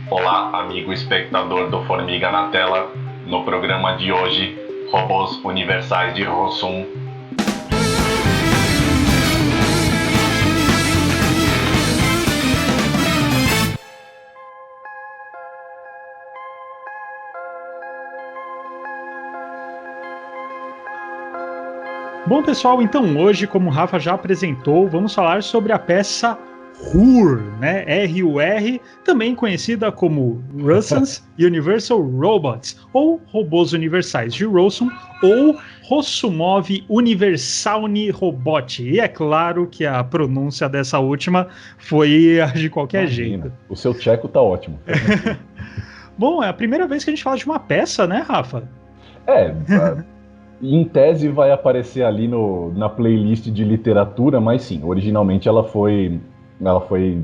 Olá, amigo espectador do Formiga na Tela. No programa de hoje, Robôs Universais de Rossum. Bom, pessoal, então hoje, como o Rafa já apresentou, vamos falar sobre a peça RUR, né? R-U-R, também conhecida como Rossum's Universal Robots, ou Robôs Universais de Rossum, ou Rossumov Universalny Robot. E é claro que a pronúncia dessa última foi a de qualquer Imagina, jeito. o seu tcheco tá ótimo. Bom, é a primeira vez que a gente fala de uma peça, né, Rafa? Em tese vai aparecer ali na playlist de literatura, mas sim, originalmente ela foi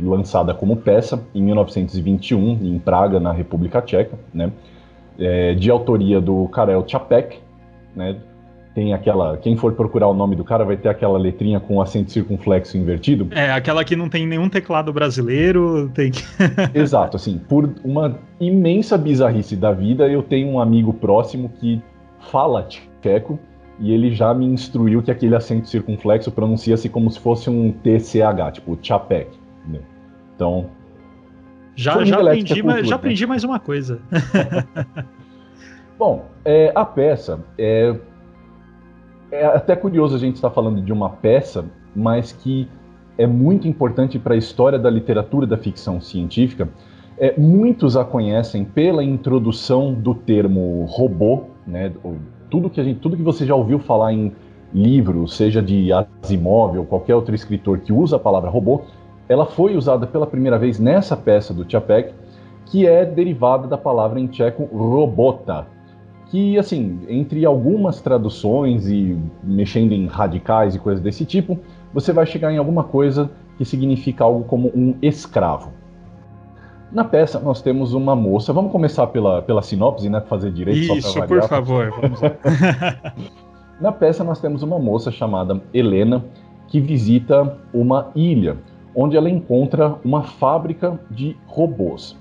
lançada como peça em 1921, em Praga, na República Tcheca, né? De autoria do Karel Čapek, né? Tem aquela, quem for procurar o nome do cara vai ter aquela letrinha com acento circunflexo invertido. É, aquela que não tem nenhum teclado brasileiro, tem que... Exato, assim, por uma imensa bizarrice da vida, eu tenho um amigo próximo que fala tcheco e ele já me instruiu que aquele acento circunflexo pronuncia-se como se fosse um TCH, tipo Čapek, né? Então, já aprendi mais uma coisa. Bom, a peça é até curioso a gente estar falando de uma peça, mas que é muito importante para a história da literatura da ficção científica. Muitos a conhecem pela introdução do termo robô, né? Tudo que você já ouviu falar em livros, seja de Asimov ou qualquer outro escritor que usa a palavra robô, ela foi usada pela primeira vez nessa peça do Čapek, que é derivada da palavra em tcheco robota, que, assim, entre algumas traduções e mexendo em radicais e coisas desse tipo, você vai chegar em alguma coisa que significa algo como um escravo. Na peça, nós temos uma moça. Vamos começar pela sinopse, né? Fazer direito. Isso, só por favor. Vamos lá. Na peça, nós temos uma moça chamada Helena que visita uma ilha, onde ela encontra uma fábrica de robôs.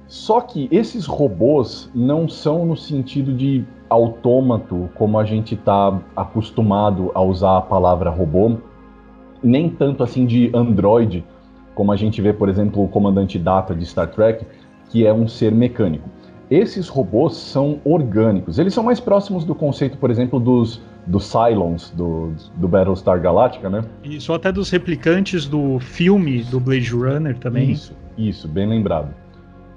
Só que esses robôs não são no sentido de autômato, como a gente está acostumado a usar a palavra robô, nem tanto assim de androide, como a gente vê, por exemplo, o comandante Data de Star Trek, que é um ser mecânico. Esses robôs são orgânicos. Eles são mais próximos do conceito, por exemplo, dos Cylons, do Battlestar Galactica, né? Isso, até dos replicantes do filme do Blade Runner também. Isso, bem lembrado.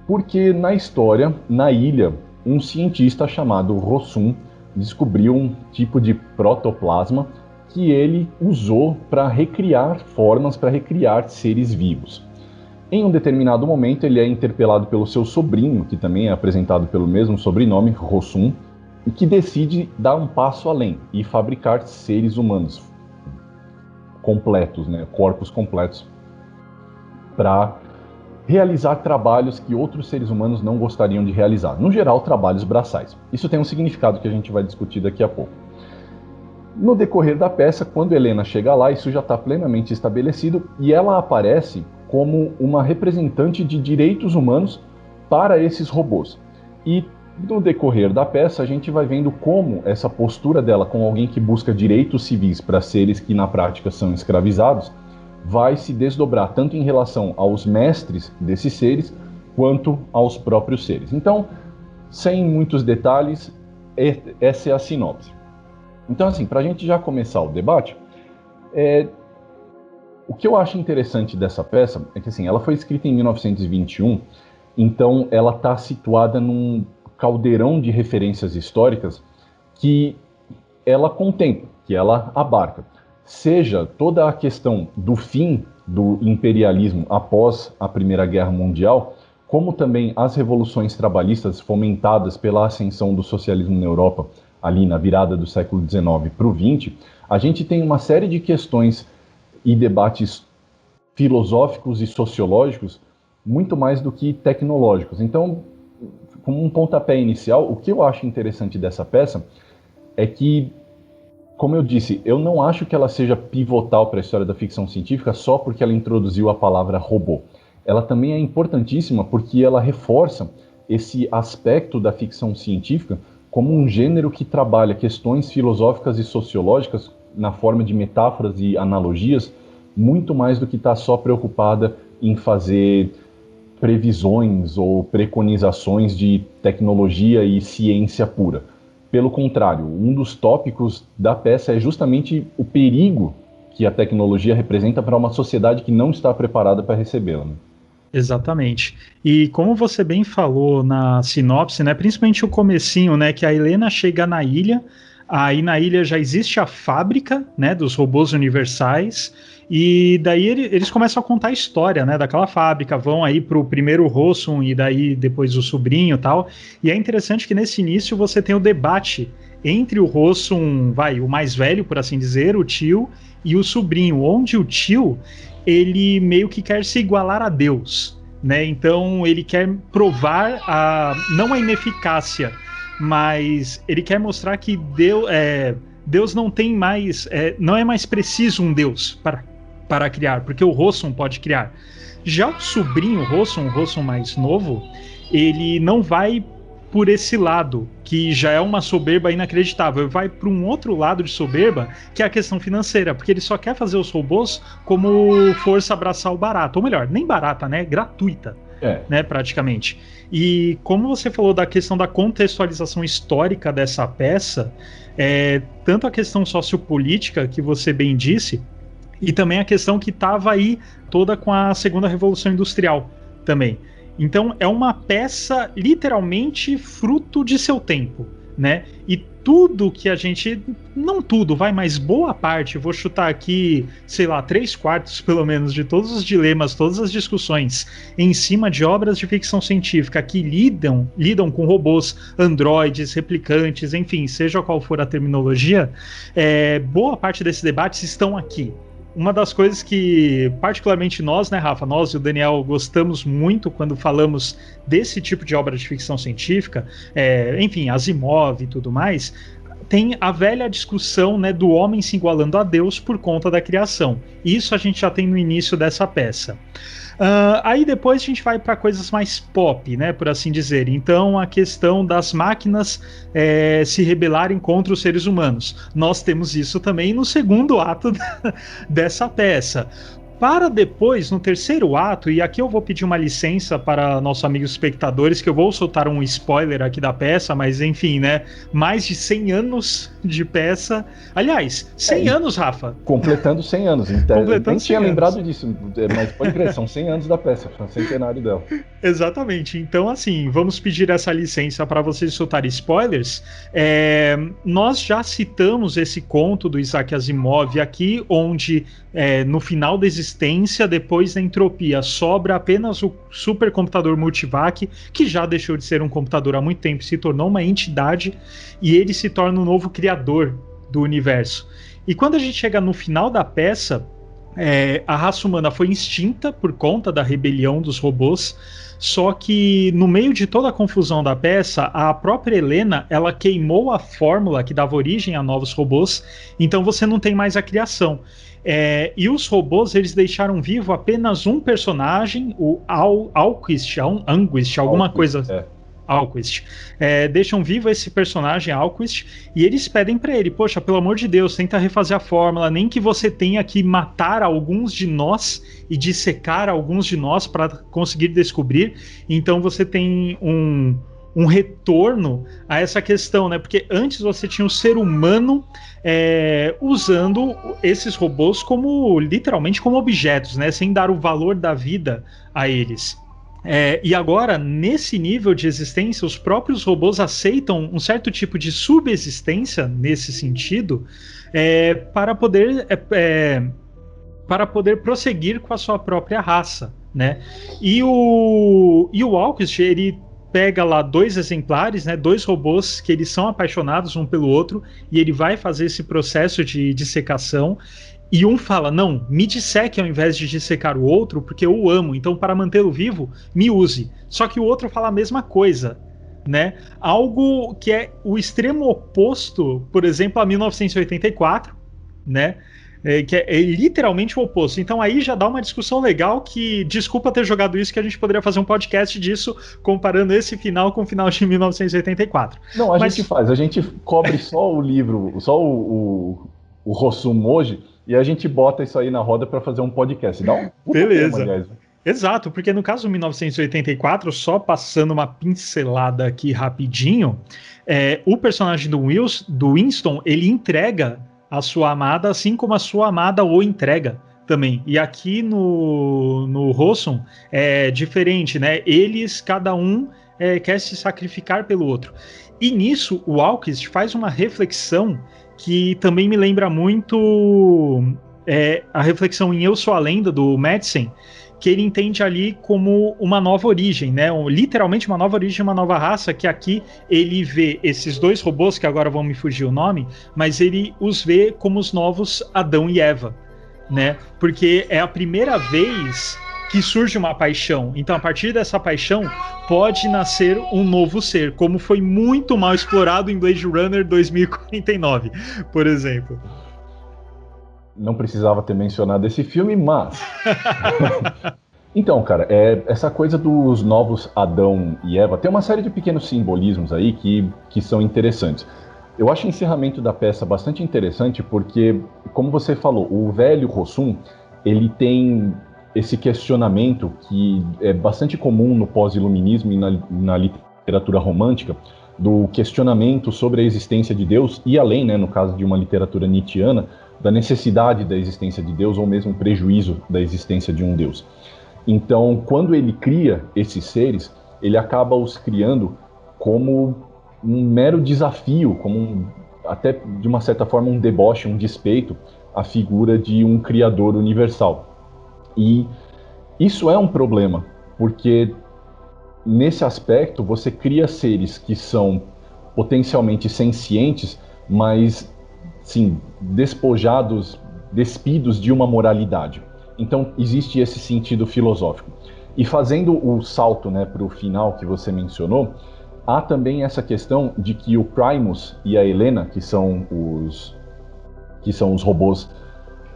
Porque na história, na ilha, um cientista chamado Rossum descobriu um tipo de protoplasma que ele usou para recriar formas, para recriar seres vivos. Em um determinado momento, ele é interpelado pelo seu sobrinho, que também é apresentado pelo mesmo sobrenome, Rossum, e que decide dar um passo além e fabricar seres humanos completos, né, corpos completos, para realizar trabalhos que outros seres humanos não gostariam de realizar. No geral, trabalhos braçais. Isso tem um significado que a gente vai discutir daqui a pouco. No decorrer da peça, quando Helena chega lá, isso já está plenamente estabelecido e ela aparece como uma representante de direitos humanos para esses robôs. E no decorrer da peça, a gente vai vendo como essa postura dela como alguém que busca direitos civis para seres que na prática são escravizados vai se desdobrar tanto em relação aos mestres desses seres quanto aos próprios seres. Então, sem muitos detalhes, essa é a sinopse. Então, assim, para a gente já começar o debate, o que eu acho interessante dessa peça é que, assim, ela foi escrita em 1921, então ela está situada num caldeirão de referências históricas que ela contempla, que ela abarca. Seja toda a questão do fim do imperialismo após a Primeira Guerra Mundial, como também as revoluções trabalhistas fomentadas pela ascensão do socialismo na Europa, ali na virada do século XIX para o XX, a gente tem uma série de questões e debates filosóficos e sociológicos muito mais do que tecnológicos. Então, como um pontapé inicial, o que eu acho interessante dessa peça é que, como eu disse, eu não acho que ela seja pivotal para a história da ficção científica só porque ela introduziu a palavra robô. ela também é importantíssima porque ela reforça esse aspecto da ficção científica como um gênero que trabalha questões filosóficas e sociológicas na forma de metáforas e analogias, muito mais do que estar só preocupada em fazer previsões ou preconizações de tecnologia e ciência pura. Pelo contrário, um dos tópicos da peça é justamente o perigo que a tecnologia representa para uma sociedade que não está preparada para recebê-la. Né? Exatamente. E como você bem falou na sinopse, né, principalmente o comecinho, né, que a Helena chega na ilha, aí na ilha já existe a fábrica, né, dos robôs universais, e daí eles começam a contar a história, né, daquela fábrica, vão aí pro primeiro Rossum e daí depois o sobrinho e tal, e é interessante que nesse início você tem o debate entre o Rossum, o mais velho, por assim dizer, o tio, e o sobrinho, onde o tio, ele meio que quer se igualar a Deus, né, então ele quer provar não a ineficácia, mas ele quer mostrar que Deus não tem mais, não é mais preciso um Deus para criar, porque o Rossum pode criar. Já o sobrinho o Rossum mais novo, ele não vai por esse lado, que já é uma soberba inacreditável, vai para um outro lado de soberba, que é a questão financeira, porque ele só quer fazer os robôs como força braçal barata, ou melhor, nem barata, né, gratuita, né, praticamente. E como você falou da questão da contextualização histórica dessa peça, tanto a questão sociopolítica, que você bem disse, e também a questão que estava aí toda com a segunda Revolução Industrial também. Então é uma peça literalmente fruto de seu tempo, né? E tudo que a gente, não tudo, mas boa parte, vou chutar aqui, sei lá, 3/4 pelo menos de todos os dilemas, todas as discussões em cima de obras de ficção científica que lidam com robôs, androides, replicantes, enfim, seja qual for a terminologia, boa parte desses debates estão aqui. Uma das coisas que, particularmente nós, né, Rafa, nós e o Daniel gostamos muito quando falamos desse tipo de obra de ficção científica, enfim, Asimov e tudo mais, tem a velha discussão, né, do homem se igualando a Deus por conta da criação. Isso a gente já tem no início dessa peça. Aí depois a gente vai para coisas mais pop, né, por assim dizer. Então a questão das máquinas se rebelarem contra os seres humanos. Nós temos isso também no segundo ato dessa peça. Para depois, no terceiro ato, e aqui eu vou pedir uma licença para nossos amigos espectadores, que eu vou soltar um spoiler aqui da peça, mas enfim, né? Mais de 100 anos de peça. Aliás, 100 anos, Rafa. Completando 100 anos. Então, eu nem tinha lembrado disso, mas pode crer, são 100 anos da peça, foi o centenário dela. Exatamente. Então, assim, vamos pedir essa licença para vocês soltarem spoilers. Nós já citamos esse conto do Isaac Asimov aqui, onde no final da existência, depois da entropia, sobra apenas o supercomputador Multivac, que já deixou de ser um computador há muito tempo, se tornou uma entidade, e ele se torna o novo criador do universo. E quando a gente chega no final da peça, a raça humana foi extinta por conta da rebelião dos robôs, só que no meio de toda a confusão da peça, a própria Helena, ela queimou a fórmula que dava origem a novos robôs, então você não tem mais a criação. E os robôs, eles deixaram vivo apenas um personagem, o Alquist, alguma coisa. Alquist. Deixam vivo esse personagem Alquist e eles pedem para ele, poxa, pelo amor de Deus, tenta refazer a fórmula, nem que você tenha que matar alguns de nós e dissecar alguns de nós para conseguir descobrir. Então você tem um retorno a essa questão, né? Porque antes você tinha o ser humano usando esses robôs literalmente como objetos, né? Sem dar o valor da vida a eles. E agora, nesse nível de existência, os próprios robôs aceitam um certo tipo de subexistência nesse sentido, para poder prosseguir com a sua própria raça, né? E o Alquist, ele pega lá 2 exemplares, né, 2 robôs que eles são apaixonados um pelo outro, e ele vai fazer esse processo de dissecação. E um fala, não, me disseque ao invés de dissecar o outro, porque eu o amo, então para mantê-lo vivo, me use. Só que o outro fala a mesma coisa, né? Algo que é o extremo oposto, por exemplo, a 1984, né? que é literalmente o oposto. Então aí já dá uma discussão legal que, desculpa ter jogado isso, que a gente poderia fazer um podcast disso, comparando esse final com o final de 1984. Não, a gente cobre só o livro, só o Rossum hoje, e a gente bota isso aí na roda para fazer um podcast. Dá um beleza. Tema, aliás. Exato, porque no caso de 1984, só passando uma pincelada aqui rapidinho, o personagem do Winston, ele entrega a sua amada, assim como a sua amada o entrega também. E aqui no Rossum é diferente, né? Eles, cada um, quer se sacrificar pelo outro. E nisso, o Alquist faz uma reflexão que também me lembra muito a reflexão em Eu Sou a Lenda, do Madsen, que ele entende ali como uma nova origem, né? Literalmente uma nova origem, uma nova raça, que aqui ele vê esses dois robôs, que agora vão me fugir o nome, mas ele os vê como os novos Adão e Eva, né? Porque é a primeira vez que surge uma paixão. Então, a partir dessa paixão, pode nascer um novo ser, como foi muito mal explorado em Blade Runner 2049, por exemplo. Não precisava ter mencionado esse filme, mas... Então, cara, essa coisa dos novos Adão e Eva, tem uma série de pequenos simbolismos aí que são interessantes. Eu acho o encerramento da peça bastante interessante porque, como você falou, o velho Rossum, ele tem esse questionamento que é bastante comum no pós-iluminismo e na literatura romântica, do questionamento sobre a existência de Deus e além, né, no caso de uma literatura nietzschiana, da necessidade da existência de Deus ou mesmo prejuízo da existência de um Deus. Então, quando ele cria esses seres, ele acaba os criando como um mero desafio, como até de uma certa forma um deboche, um despeito à figura de um criador universal. E isso é um problema, porque nesse aspecto você cria seres que são potencialmente sencientes, mas sim, despojados, despidos de uma moralidade. Então existe esse sentido filosófico. E fazendo o salto, né, para o final que você mencionou, há também essa questão de que o Primus e a Helena, que são os robôs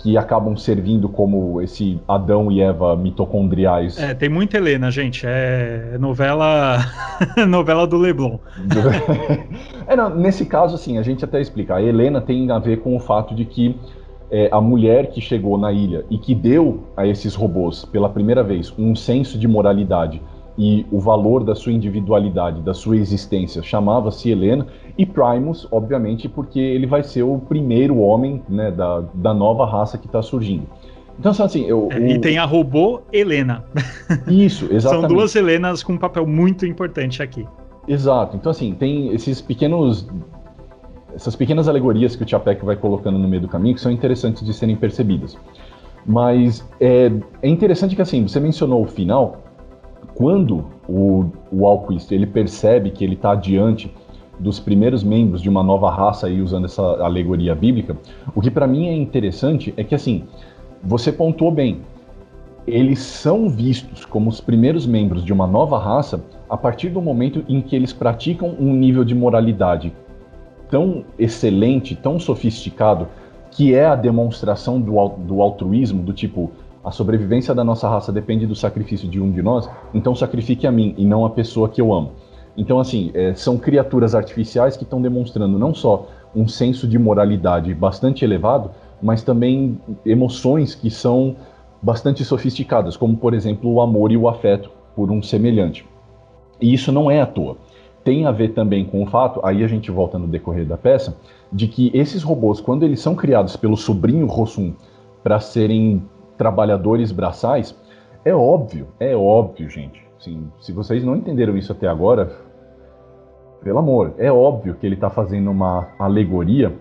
que acabam servindo como esse Adão e Eva mitocondriais. Tem muita Helena, gente. É novela novela do Leblon. Não, nesse caso, assim, a gente até explica. A Helena tem a ver com o fato de que a mulher que chegou na ilha e que deu a esses robôs, pela primeira vez, um senso de moralidade e o valor da sua individualidade, da sua existência, chamava-se Helena, e Primus, obviamente, porque ele vai ser o primeiro homem, né, da nova raça que está surgindo. Então, assim, E tem a robô Helena. Isso, exatamente. São duas Helenas com um papel muito importante aqui. Exato. Então, assim, tem essas pequenas alegorias que o Chapek vai colocando no meio do caminho que são interessantes de serem percebidas. Mas é interessante que, assim, você mencionou o final. Quando o Alquist ele percebe que ele está diante dos primeiros membros de uma nova raça, aí, usando essa alegoria bíblica, o que para mim é interessante é que, assim, você pontuou bem, eles são vistos como os primeiros membros de uma nova raça a partir do momento em que eles praticam um nível de moralidade tão excelente, tão sofisticado, que é a demonstração do altruísmo, do tipo... A sobrevivência da nossa raça depende do sacrifício de um de nós, então sacrifique a mim e não a pessoa que eu amo. Então, assim, são criaturas artificiais que estão demonstrando não só um senso de moralidade bastante elevado, mas também emoções que são bastante sofisticadas, como, por exemplo, o amor e o afeto por um semelhante. E isso não é à toa. Tem a ver também com o fato, aí a gente volta no decorrer da peça, de que esses robôs, quando eles são criados pelo sobrinho Rossum para serem trabalhadores braçais, é óbvio, gente. Assim, se vocês não entenderam isso até agora, pelo amor, é óbvio que ele está fazendo uma alegoria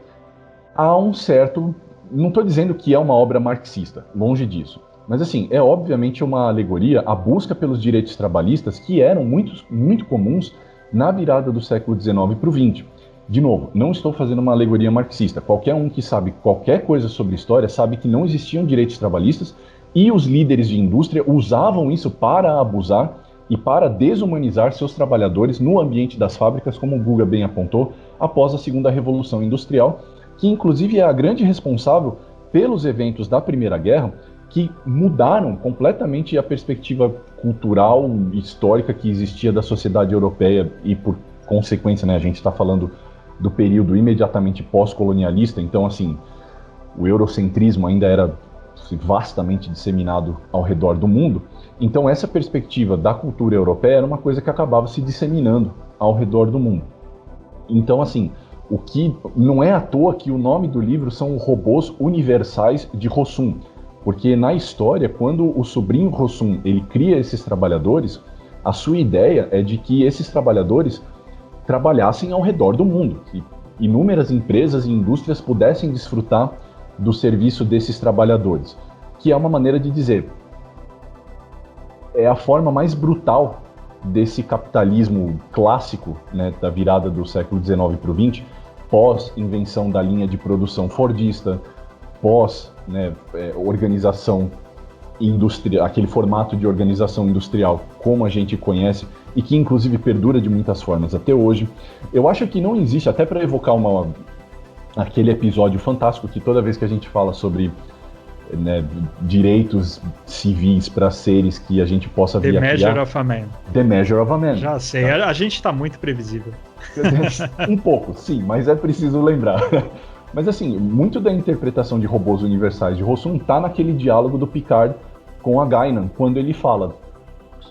a um certo... Não estou dizendo que é uma obra marxista, longe disso. Mas, assim, é obviamente uma alegoria à busca pelos direitos trabalhistas que eram muito comuns na virada do século XIX para o XX. De novo, não estou fazendo uma alegoria marxista. Qualquer um que sabe qualquer coisa sobre história sabe que não existiam direitos trabalhistas e os líderes de indústria usavam isso para abusar e para desumanizar seus trabalhadores no ambiente das fábricas, como o Guga bem apontou, após a Segunda Revolução Industrial, que inclusive é a grande responsável pelos eventos da Primeira Guerra, que mudaram completamente a perspectiva cultural e histórica que existia da sociedade europeia e, por consequência, né, a gente está falando do período imediatamente pós-colonialista, então, assim, o eurocentrismo ainda era vastamente disseminado ao redor do mundo. Então, essa perspectiva da cultura europeia era uma coisa que acabava se disseminando ao redor do mundo. Então, assim, o que não é à toa que o nome do livro são Robôs Universais de Rossum, porque na história, quando o sobrinho Rossum ele cria esses trabalhadores, a sua ideia é de que esses trabalhadores trabalhassem ao redor do mundo, que inúmeras empresas e indústrias pudessem desfrutar do serviço desses trabalhadores, que é uma maneira de dizer, é a forma mais brutal desse capitalismo clássico, né, da virada do século XIX para o XX, pós-invenção da linha de produção fordista, pós, né, organização industrial, aquele formato de organização industrial como a gente conhece e que inclusive perdura de muitas formas até hoje. Eu acho que não existe, até para evocar aquele episódio fantástico que toda vez que a gente fala sobre, né, direitos civis para seres que a gente possa vir a criar... The Measure of a Man. The Measure of a Man. Já sei, a gente está muito previsível. Um pouco, sim, mas é preciso lembrar. Mas assim, muito da interpretação de Robôs Universais de Rossum está naquele diálogo do Picard com a Guinan, quando ele fala,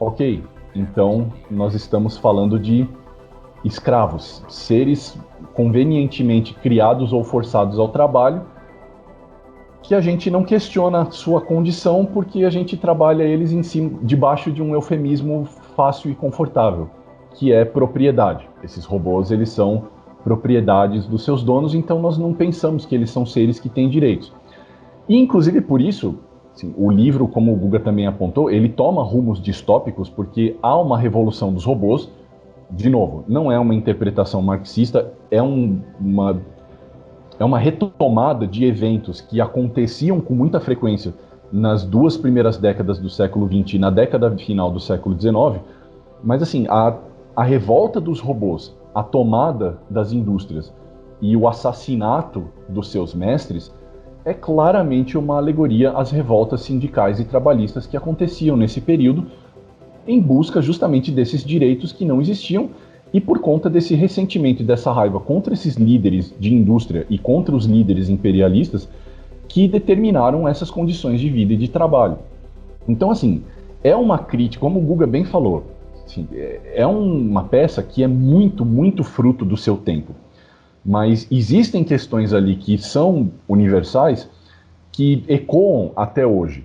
ok, então nós estamos falando de escravos, seres convenientemente criados ou forçados ao trabalho, que a gente não questiona a sua condição porque a gente trabalha eles em cima, debaixo de um eufemismo fácil e confortável, que é propriedade. Esses robôs, eles são propriedades dos seus donos, então nós não pensamos que eles são seres que têm direitos. E inclusive por isso, assim, o livro, como o Guga também apontou, ele toma rumos distópicos porque há uma revolução dos robôs. De novo, não é uma interpretação marxista, é uma retomada de eventos que aconteciam com muita frequência nas duas primeiras décadas do século XX e na década final do século XIX, mas assim, a revolta dos robôs, a tomada das indústrias e o assassinato dos seus mestres é claramente uma alegoria às revoltas sindicais e trabalhistas que aconteciam nesse período, em busca justamente desses direitos que não existiam e por conta desse ressentimento e dessa raiva contra esses líderes de indústria e contra os líderes imperialistas que determinaram essas condições de vida e de trabalho. Então, assim, é uma crítica, como o Guga bem falou, assim, é uma peça que é muito, muito fruto do seu tempo. Mas existem questões ali que são universais que ecoam até hoje.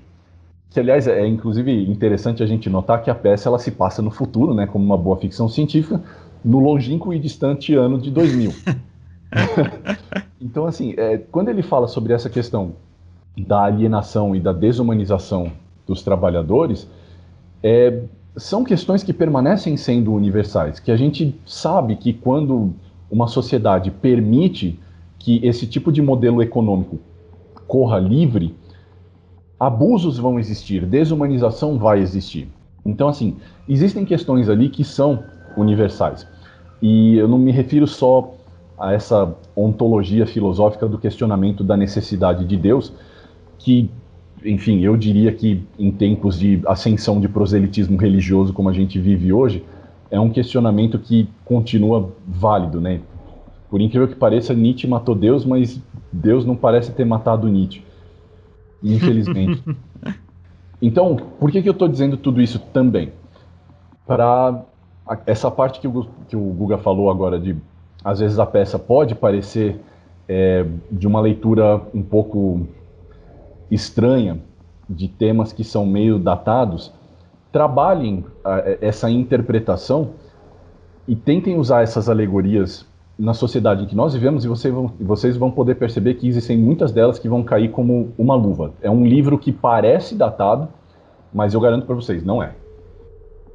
Que, aliás, é inclusive interessante a gente notar que a peça ela se passa no futuro, né, como uma boa ficção científica, no longínquo e distante ano de 2000. Então, assim, quando ele fala sobre essa questão da alienação e da desumanização dos trabalhadores, são questões que permanecem sendo universais, que a gente sabe que quando uma sociedade permite que esse tipo de modelo econômico corra livre, abusos vão existir, desumanização vai existir. Então, assim, existem questões ali que são universais. E eu não me refiro só a essa ontologia filosófica do questionamento da necessidade de Deus, que, enfim, eu diria que em tempos de ascensão de proselitismo religioso como a gente vive hoje, é um questionamento que continua válido, né? Por incrível que pareça, Nietzsche matou Deus, mas Deus não parece ter matado Nietzsche. Infelizmente. Então, por que eu estou dizendo tudo isso também? Para essa parte que o Guga falou agora de, às vezes a peça pode parecer de uma leitura um pouco estranha, de temas que são meio datados, trabalhem essa interpretação e tentem usar essas alegorias na sociedade em que nós vivemos, e vocês vão poder perceber que existem muitas delas que vão cair como uma luva. É um livro que parece datado, mas eu garanto para vocês, não é.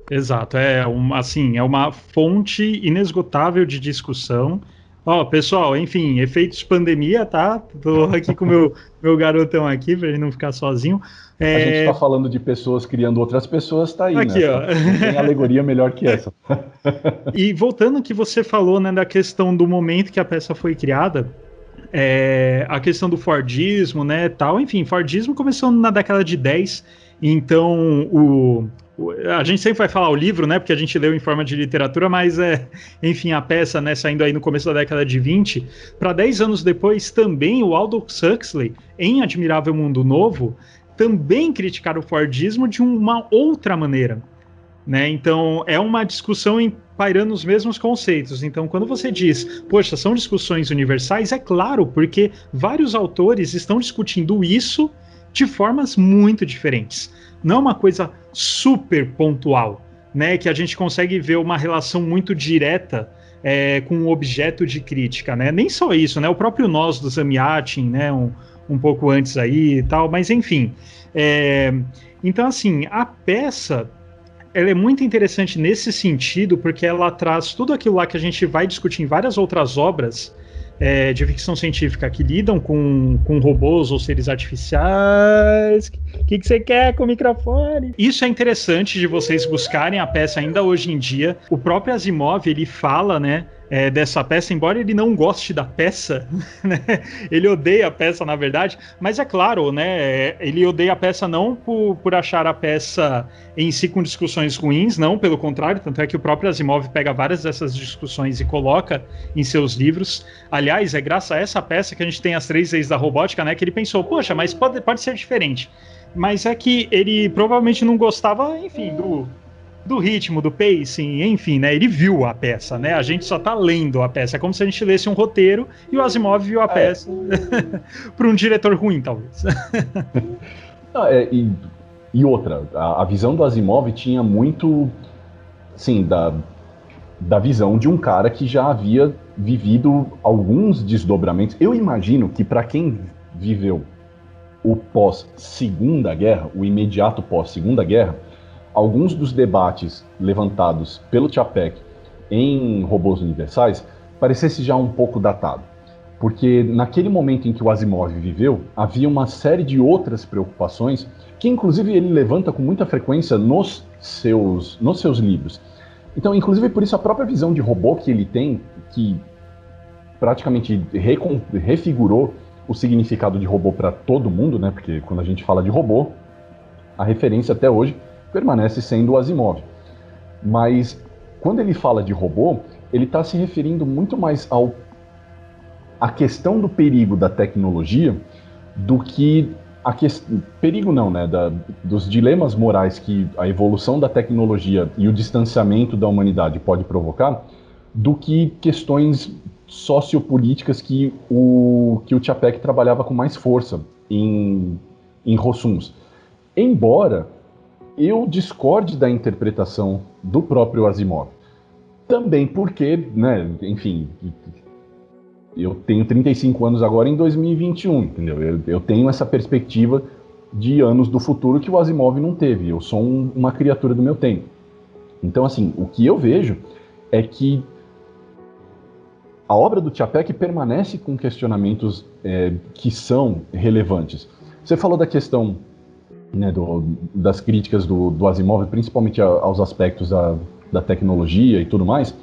Exato, é uma fonte inesgotável de discussão. Ó, pessoal, enfim, efeitos pandemia, tá? Tô aqui com o meu garotão aqui, pra ele não ficar sozinho. A gente tá falando de pessoas criando outras pessoas, tá aí, aqui, né? Ó. Não tem alegoria melhor que essa. E voltando ao que você falou, né, da questão do momento que a peça foi criada, a questão do Fordismo, né, tal. Enfim, Fordismo começou na década de 10, então a gente sempre vai falar o livro, né, porque a gente leu em forma de literatura, mas enfim, a peça, né, saindo aí no começo da década de 20, para 10 anos depois também o Aldous Huxley, em Admirável Mundo Novo, também criticaram o Fordismo de uma outra maneira, né? Então é uma discussão pairando os mesmos conceitos. Então quando você diz, poxa, são discussões universais, é claro, porque vários autores estão discutindo isso de formas muito diferentes. Não é uma coisa super pontual, né? Que a gente consegue ver uma relação muito direta com o objeto de crítica, né? Nem só isso, né? O próprio Nós do Zamyatin, né? Um pouco antes aí e tal, mas enfim. Então, assim, a peça ela é muito interessante nesse sentido, porque ela traz tudo aquilo lá que a gente vai discutir em várias outras obras de ficção científica que lidam com robôs ou seres artificiais. O que você quer com o microfone? Isso é interessante de vocês buscarem a peça ainda hoje em dia. O próprio Asimov, ele fala, né, dessa peça, embora ele não goste da peça, né, ele odeia a peça, na verdade, mas é claro, né, ele odeia a peça não por achar a peça em si com discussões ruins, não, pelo contrário, tanto é que o próprio Asimov pega várias dessas discussões e coloca em seus livros. Aliás, é graças a essa peça que a gente tem as 3 leis da robótica, né, que ele pensou, poxa, mas pode ser diferente. Mas é que ele provavelmente não gostava, enfim, do ritmo, do pacing, enfim, né? Ele viu a peça, né? A gente só tá lendo a peça. É como se a gente lesse um roteiro e o Asimov viu a peça para um diretor ruim, talvez. E outra, a visão do Asimov tinha muito, assim, da visão de um cara que já havia vivido alguns desdobramentos. Eu imagino que para quem viveu o pós-Segunda Guerra, o imediato pós-Segunda Guerra, alguns dos debates levantados pelo Čapek em Robôs Universais parecesse já um pouco datado. Porque naquele momento em que o Asimov viveu, havia uma série de outras preocupações que inclusive ele levanta com muita frequência nos seus livros. Então, inclusive por isso a própria visão de robô que ele tem, que praticamente refigurou o significado de robô para todo mundo, né? Porque quando a gente fala de robô, a referência até hoje permanece sendo o Asimov. Mas quando ele fala de robô, ele está se referindo muito mais à questão do perigo da tecnologia do que perigo não, né? Dos dilemas morais que a evolução da tecnologia e o distanciamento da humanidade pode provocar, do que questões sociopolíticas que o Čapek trabalhava com mais força em Rossums. Embora eu discorde da interpretação do próprio Asimov. Também porque, né, enfim, eu tenho 35 anos agora em 2021, entendeu? Eu tenho essa perspectiva de anos do futuro que o Asimov não teve. Eu sou uma criatura do meu tempo. Então, assim, o que eu vejo é que a obra do Čapek permanece com questionamentos que são relevantes. Você falou da questão, né, das críticas do Asimov, principalmente aos aspectos da tecnologia e tudo mais.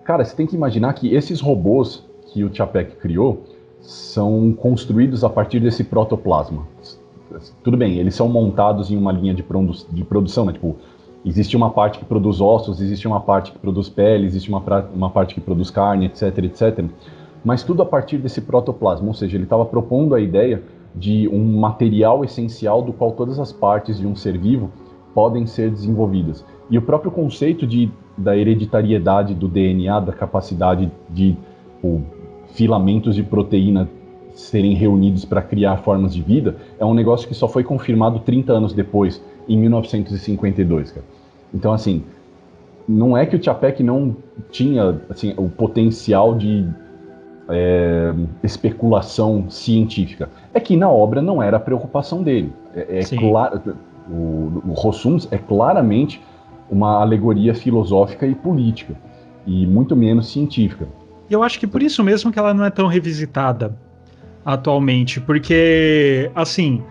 Cara, você tem que imaginar que esses robôs que o Čapek criou são construídos a partir desse protoplasma. Tudo bem, eles são montados em uma linha de produção, né? Tipo, existe uma parte que produz ossos, existe uma parte que produz pele, existe uma parte que produz carne, etc, etc. Mas tudo a partir desse protoplasma, ou seja, ele estava propondo a ideia de um material essencial do qual todas as partes de um ser vivo podem ser desenvolvidas. E o próprio conceito da hereditariedade do DNA, da capacidade de filamentos de proteína serem reunidos para criar formas de vida, é um negócio que só foi confirmado 30 anos depois, em 1952, cara. Então, assim, não é que o Čapek não tinha, assim, o potencial de especulação científica. É que na obra não era a preocupação dele. Claro, o Rossums é claramente uma alegoria filosófica e política, e muito menos científica. E eu acho que por isso mesmo que ela não é tão revisitada atualmente, porque, assim,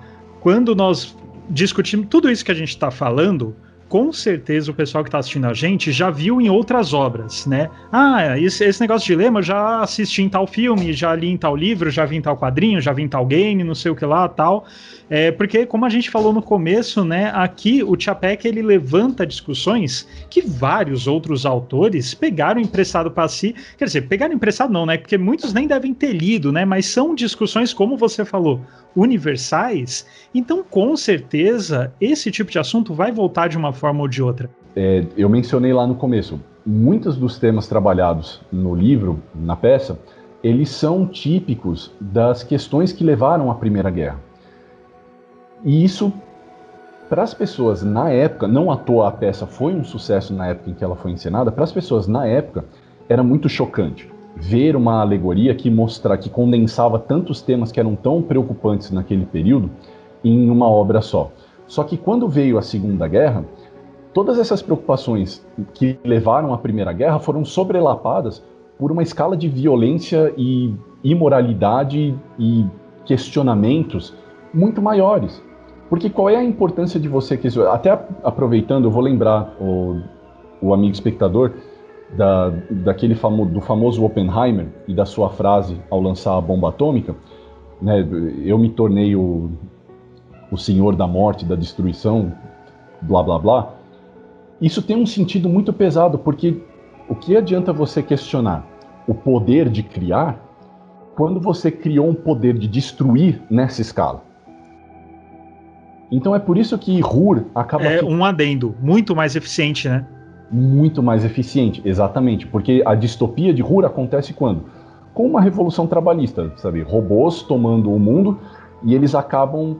quando nós discutimos tudo isso que a gente está falando, com certeza o pessoal que está assistindo a gente já viu em outras obras, né? Ah, esse negócio de lema eu já assisti em tal filme, já li em tal livro, já vi em tal quadrinho, já vi em tal game, não sei o que lá, tal. Porque, como a gente falou no começo, né, aqui o Chapek, ele levanta discussões que vários outros autores pegaram emprestado para si. Quer dizer, pegaram emprestado não, né? Porque muitos nem devem ter lido, né? Mas são discussões, como você falou, universais. Então, com certeza, esse tipo de assunto vai voltar de uma forma ou de outra. Eu mencionei lá no começo, muitos dos temas trabalhados no livro, na peça, eles são típicos das questões que levaram à Primeira Guerra. E isso, para as pessoas na época, não à toa a peça foi um sucesso na época em que ela foi encenada, para as pessoas na época era muito chocante ver uma alegoria que condensava tantos temas que eram tão preocupantes naquele período em uma obra só. Só que quando veio a Segunda Guerra, todas essas preocupações que levaram à Primeira Guerra foram sobrelapadas por uma escala de violência e imoralidade e questionamentos muito maiores. Porque qual é a importância de você questionar? Até aproveitando, eu vou lembrar o amigo espectador do famoso Oppenheimer e da sua frase ao lançar a bomba atômica, né, eu me tornei o senhor da morte, da destruição, blá blá blá. Isso tem um sentido muito pesado, porque o que adianta você questionar o poder de criar quando você criou um poder de destruir nessa escala? Então é por isso que Ruhr acaba... um adendo, muito mais eficiente, né? Muito mais eficiente, exatamente. Porque a distopia de Ruhr acontece quando? Com uma revolução trabalhista, sabe? Robôs tomando o mundo e eles acabam...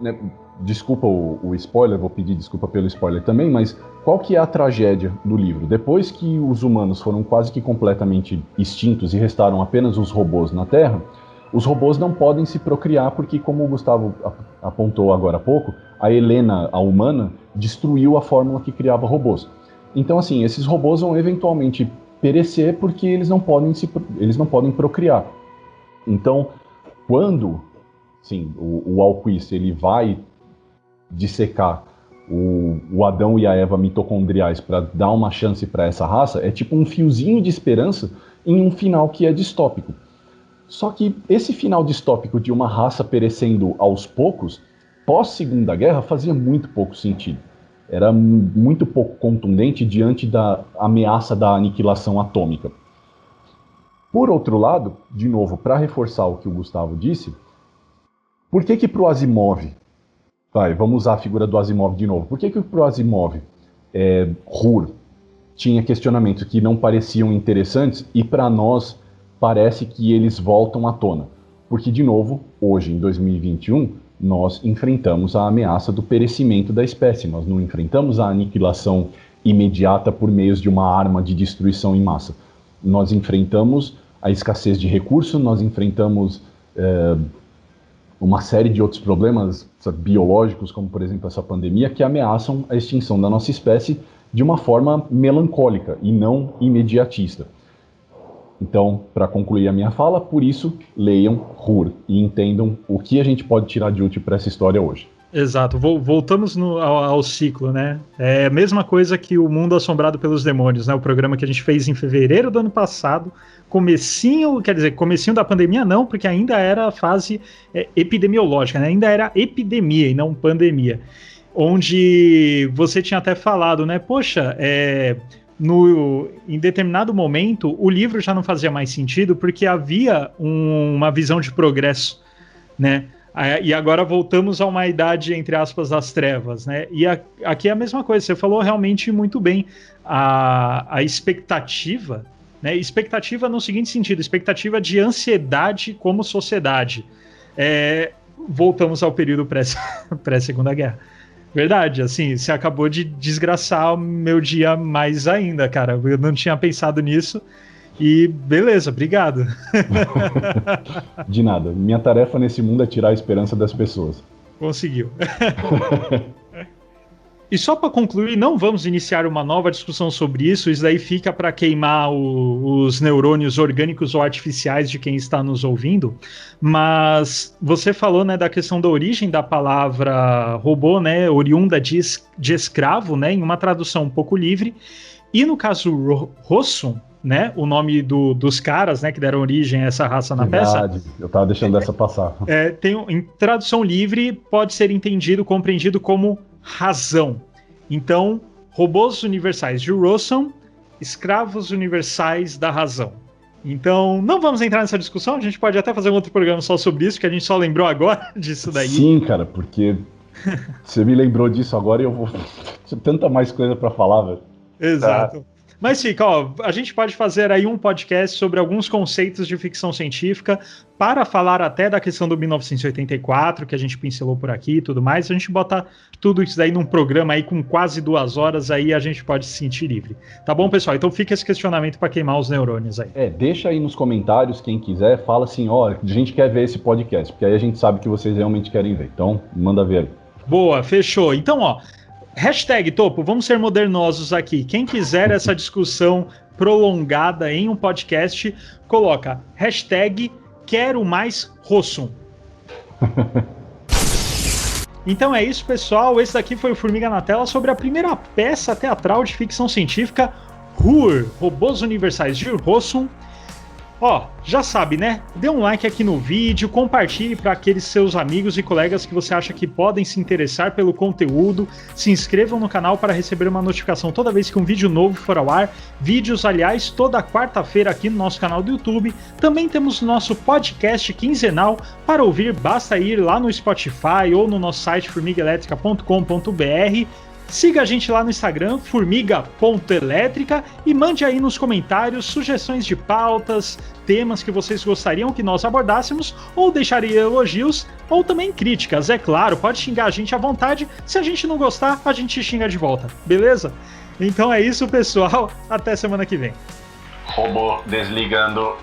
Né, desculpa o spoiler, vou pedir desculpa pelo spoiler também, mas qual que é a tragédia do livro? Depois que os humanos foram quase que completamente extintos e restaram apenas os robôs na Terra, os robôs não podem se procriar porque, como o Gustavo apontou agora há pouco, a Helena, a humana, destruiu a fórmula que criava robôs. Então, assim, esses robôs vão eventualmente perecer porque eles não podem procriar. Então, quando o Alquist ele vai dissecar o Adão e a Eva mitocondriais para dar uma chance para essa raça, é tipo um fiozinho de esperança em um final que é distópico. Só que esse final distópico de uma raça perecendo aos poucos, pós-Segunda Guerra, fazia muito pouco sentido. Era muito pouco contundente diante da ameaça da aniquilação atômica. Por outro lado, de novo, para reforçar o que o Gustavo disse, por que para o Asimov, vamos usar a figura do Asimov de novo, por que para o Asimov Ruhr tinha questionamentos que não pareciam interessantes e para nós parece que eles voltam à tona? Porque, de novo, hoje, em 2021, nós enfrentamos a ameaça do perecimento da espécie. Nós não enfrentamos a aniquilação imediata por meio de uma arma de destruição em massa. Nós enfrentamos a escassez de recursos, nós enfrentamos uma série de outros problemas biológicos, como, por exemplo, essa pandemia, que ameaçam a extinção da nossa espécie de uma forma melancólica e não imediatista. Então, para concluir a minha fala, por isso, leiam Ruhr e entendam o que a gente pode tirar de útil para essa história hoje. Exato, voltamos ao ciclo, né? É a mesma coisa que o Mundo Assombrado pelos Demônios, né? O programa que a gente fez em fevereiro do ano passado, comecinho da pandemia não, porque ainda era a fase epidemiológica, né? Ainda era epidemia e não pandemia. Onde você tinha até falado, né? Poxa, em determinado momento, o livro já não fazia mais sentido porque havia uma visão de progresso, né? E agora voltamos a uma idade, entre aspas, das trevas, né? E aqui é a mesma coisa, você falou realmente muito bem. A expectativa, né? Expectativa no seguinte sentido, expectativa de ansiedade como sociedade. Voltamos ao período pré-Segunda Guerra. Verdade, assim, você acabou de desgraçar o meu dia mais ainda, cara. Eu não tinha pensado nisso. E beleza, obrigado. De nada. Minha tarefa nesse mundo é tirar a esperança das pessoas. Conseguiu. E só para concluir, não vamos iniciar uma nova discussão sobre isso daí fica para queimar os neurônios orgânicos ou artificiais de quem está nos ouvindo, mas você falou, né, da questão da origem da palavra robô, né, oriunda de escravo, né, em uma tradução um pouco livre, e no caso Rossum, né, o nome dos caras, né, que deram origem a essa raça na peça. Eu tava deixando essa passar. Em tradução livre, pode ser compreendido como razão. Então, robôs universais de Rossum, escravos universais da razão. Então, não vamos entrar nessa discussão, a gente pode até fazer um outro programa só sobre isso, que a gente só lembrou agora disso daí. Sim, cara, porque você me lembrou disso agora e eu vou... Tinha tanta mais coisa pra falar, velho. Exato. Mas fica, ó, a gente pode fazer aí um podcast sobre alguns conceitos de ficção científica para falar até da questão do 1984, que a gente pincelou por aqui e tudo mais. A gente bota tudo isso daí num programa aí com quase 2 horas, aí a gente pode se sentir livre. Tá bom, pessoal? Então fica esse questionamento para queimar os neurônios aí. Deixa aí nos comentários, quem quiser, fala assim, ó, a gente quer ver esse podcast, porque aí a gente sabe que vocês realmente querem ver. Então, manda ver aí. Boa, fechou. Então, ó, hashtag Topo, vamos ser modernosos aqui. Quem quiser essa discussão prolongada em um podcast, coloca hashtag Quero Mais Rossum. Então é isso, pessoal. Esse daqui foi o Formiga na Tela sobre a primeira peça teatral de ficção científica, Hur, Robôs Universais de Rossum. Ó, já sabe, né? Dê um like aqui no vídeo, compartilhe para aqueles seus amigos e colegas que você acha que podem se interessar pelo conteúdo. Se inscrevam no canal para receber uma notificação toda vez que um vídeo novo for ao ar. Vídeos, aliás, toda quarta-feira aqui no nosso canal do YouTube. Também temos nosso podcast quinzenal. Para ouvir, basta ir lá no Spotify ou no nosso site formigaelétrica.com.br. Siga a gente lá no Instagram, formiga.elétrica, e mande aí nos comentários sugestões de pautas, temas que vocês gostariam que nós abordássemos, ou deixaria elogios, ou também críticas, é claro, pode xingar a gente à vontade, se a gente não gostar, a gente xinga de volta, beleza? Então é isso, pessoal, até semana que vem. Robô desligando.